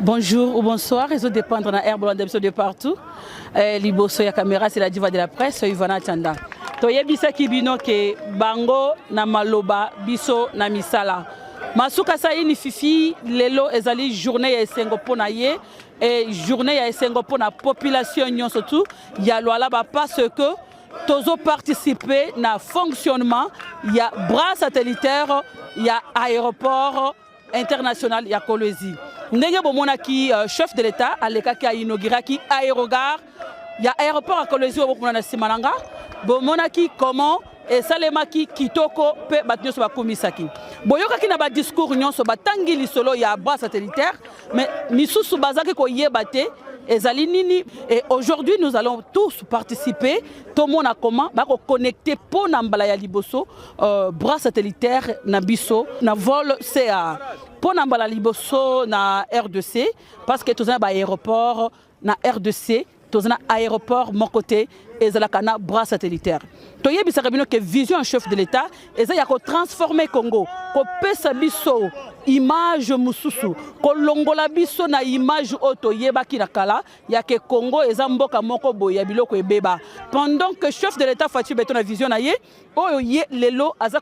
Bonjour ou bonsoir, réseau dépendre dans Air Bolande de partout. Liboso ya caméra, c'est la diva de la presse, Ivana Chanda. Toyebisa kibino ke bango na maloba biso na misala. Masuka sa ini fifi lelo ezali journée ya esengo pona ye et journée ya esengo pona population nyon surtout ya loala ba parce que tozo participer na fonctionnement ya bras satellitaire ya aéroport international ya Kolwezi. Ndenge bomona ki chef de l'État aleka ki a inauguré ki aérogare ya aéroport à Kolwezi obokuna na simananga bomona ki comment et salema ki kitoko pe batnyoso bakomisaki boyoka ki na ba discours nyonso batangi lisolo ya bras satellitaire mais misusu bazaki ko yebate ezali nini et aujourd'hui nous allons tous participer tout le monde a comment ba ko connecter pour na mbala ya liboso bras satellitaire na biso na vol CA pour na mbala liboso na R2C parce que tous na ba aéroport na R2C tous na aéroport mon côté ezalakana bras satellitaire toyebisa kabino que vision chef de l'État eza ya ko transformer Congo ko pesa biso image mususu ko longola biso na image oto yebaki na kala ya ke Congo eza mboka moko boya biloko ebeba pendant que chef de l'État Fatou Beton na vision na ye oyo ye lelo aza